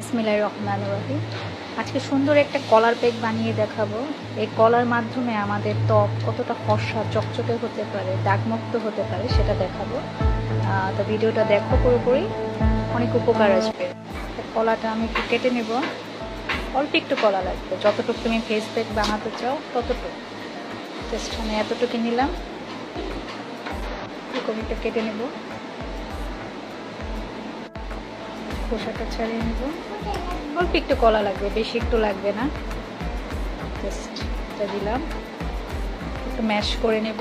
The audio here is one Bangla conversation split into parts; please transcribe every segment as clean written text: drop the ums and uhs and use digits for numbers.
বিসমিল্লাহির রহমানির রহিম। আজকে সুন্দর একটা কলার প্যাক বানিয়ে দেখাবো। এই কলার মাধ্যমে আমাদের ত্বক কতটা ফর্সা চকচকে হতে পারে, দাগমুক্ত হতে পারে সেটা দেখাবো। তো ভিডিওটা দেখো পুরোপুরি, অনেক উপকার আসবে। কলাটা আমি একটু কেটে নেব। অল্প একটু কলা লাগবে, যতটুকু তুমি ফেস প্যাক বানাতে চাও ততটুকু। জাস্ট আমি এতটুকু নিলাম, এরকম একটু কেটে নেব। খোসাটা ছাড়িয়ে নেব। অল্প একটু কলা লাগবে, বেশি একটু লাগবে না। জাস্ট এটা দিলাম, একটু ম্যাশ করে নেব।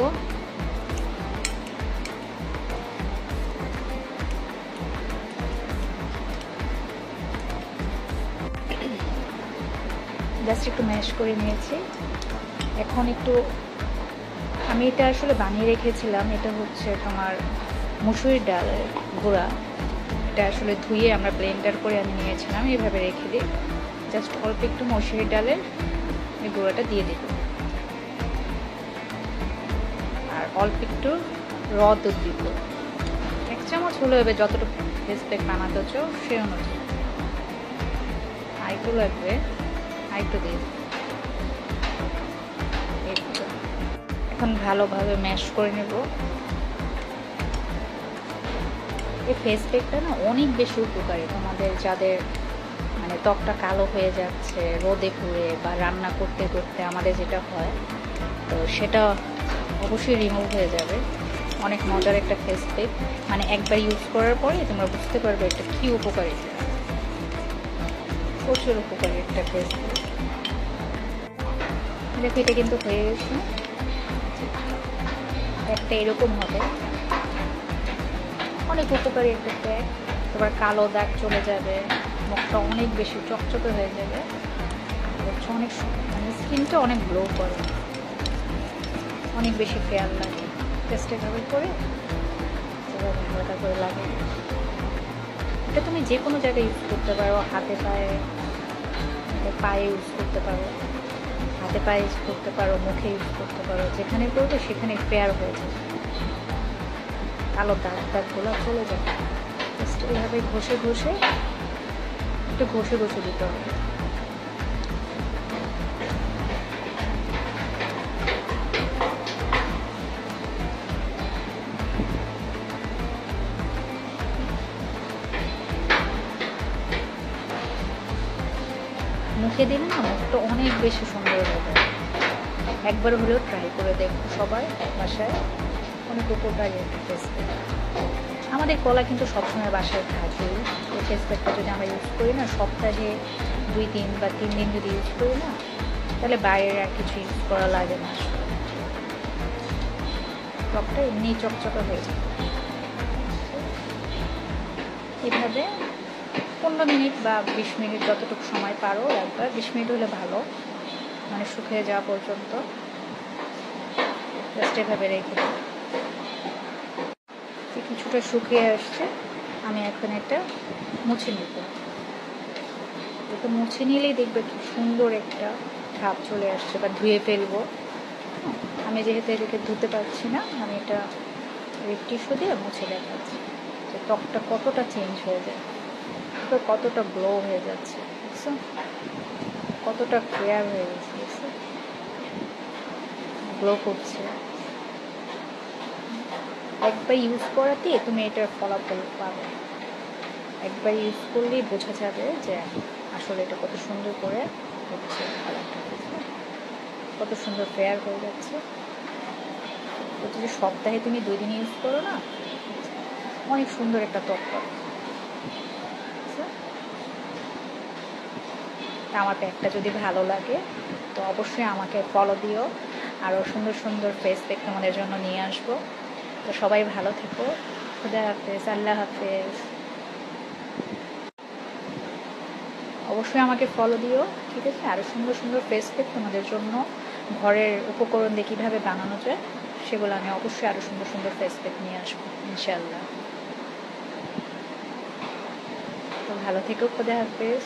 জাস্ট একটু ম্যাশ করে নিয়েছি। এখন একটু আমি এটা আসলে বানিয়ে রেখেছিলাম, এটা হচ্ছে তোমার মুসুরির ডালের গুঁড়া। এটা আসলে ধুয়ে আমরা ব্লেন্ডার করে আমি নিয়েছিলাম, এইভাবে রেখে দিই। জাস্ট অল্প একটু মসুরির ডালের এই গুঁড়োটা দিয়ে দিব, আর অল্প একটু র দুধ দিব। 1 চামচ হলে হবে, যতটুকু ফেস প্যাক বানাতে চাও সে অনুযায়ী। আরেকটু লাগবে, আরেকটু দিয়ে দিব। এখন ভালোভাবে ম্যাশ করে নেব। এই ফেস প্যাকটা না অনেক বেশি উপকারী তোমাদের যাদের মানে ত্বকটা কালো হয়ে যাচ্ছে রোদে পুড়ে বা রান্না করতে করতে আমাদের যেটা হয়, তো সেটা অবশ্যই রিমুভ হয়ে যাবে। অনেক মজার একটা ফেস প্যাক, মানে একবার ইউজ করার পরে তোমরা বুঝতে পারবে এটা কী উপকারী, প্রচুর উপকারী একটা ফেস প্যাক। দেখো এটা কিন্তু হয়ে গেছে, একটা এরকম হবে। অনেক উপকারী একটা প্যাক। তোমার কালো দাগ চলে যাবে, মুখটা অনেক বেশি চকচকে হয়ে যাবে, অনেক মানে স্কিনটা অনেক গ্লো করে, অনেক বেশি ফেয়ার লাগে। জাস্ট এভাবে করে হালকা করে লাগে। এটা তুমি যে কোনো জায়গায় ইউজ করতে পারো, হাতে পায়ে, পায়ে ইউজ করতে পারো, হাতে পায়ে ইউজ করতে পারো, মুখে ইউজ করতে পারো। যেখানে করবে সেখানে ফেয়ার হয়ে যাবে, কালো দাগগুলো চলে যাবে। জাস্ট এইভাবে ঘষে ঘষে একটু ঘষে ঘষে দিতে হবে। মুখে দিলে না মুখটা অনেক বেশি সুন্দর হবে। একবার হলেও ট্রাই করে দেখো সবাই বাসায়, অনেক উপকারী একটা ফেস প্যাক। আমাদের কলা কিন্তু সবসময় বাসায় থাকে। এই ফেস প্যাকটা যদি আমরা ইউজ করি না, সপ্তাহে 2 দিন বা 3 দিন যদি ইউজ করি না, তাহলে বাইরের আর কিছু ইউজ করা লাগে না। ত্বকটা এমনি চকচকা হয়ে যায়। এভাবে 15 মিনিট বা 20 মিনিট যতটুকু সময় পারো একবার, 20 মিনিট হলে ভালো, মানে শুকিয়ে যাওয়া পর্যন্ত জাস্ট এভাবে রেখে দিই। কিছুটা শুকিয়ে আসছে, আমি এখন এটা মুছে নিব। এটা মুছে নিলেই দেখবে কি সুন্দর একটা ভাব চলে আসছে, বা ধুয়ে ফেলবো। আমি যেহেতু এদিকে ধুতে পারছি না, আমি এটা টিস্যু দিয়ে মুছে দেখাচ্ছি যে ত্বকটা কতটা চেঞ্জ হয়ে যায়, কতটা গ্লো হয়ে যাচ্ছে, বুঝছো? কতটা ক্লিয়ার হয়ে গেছে, বুঝছো? গ্লো করছে। একবার ইউজ করাতে তুমি এটার ফলাফল পাবে। একবার ইউজ করলেই বোঝা যাবে যে আসলে এটা কত সুন্দর করে হচ্ছে, কালারটা কত সুন্দর ফেয়ার হয়ে যাচ্ছে। তো যদি সপ্তাহে তুমি 2 দিন ইউজ করো না, অনেক সুন্দর একটা ত্বক পাবে। আমার প্যাকটা যদি ভালো লাগে তো অবশ্যই আমাকে ফলো দিও, আরও সুন্দর সুন্দর ফেস প্যাক তোমাদের জন্য নিয়ে আসবো। তো সবাই ভালো থেকো, খুদা হাফেজ, আল্লাহ হাফেজ। অবশ্যই আমাকে ফলো দিও, ঠিক আছে? আরও সুন্দর সুন্দর ফেস প্যাক তোমাদের জন্য ঘরের উপকরণ দিয়ে কীভাবে বানানো যায় সেগুলো আমি অবশ্যই আরও সুন্দর সুন্দর ফেস প্যাক নিয়ে আসবো ইনশাআল্লাহ। তো ভালো থেকো, খুদা হাফেজ।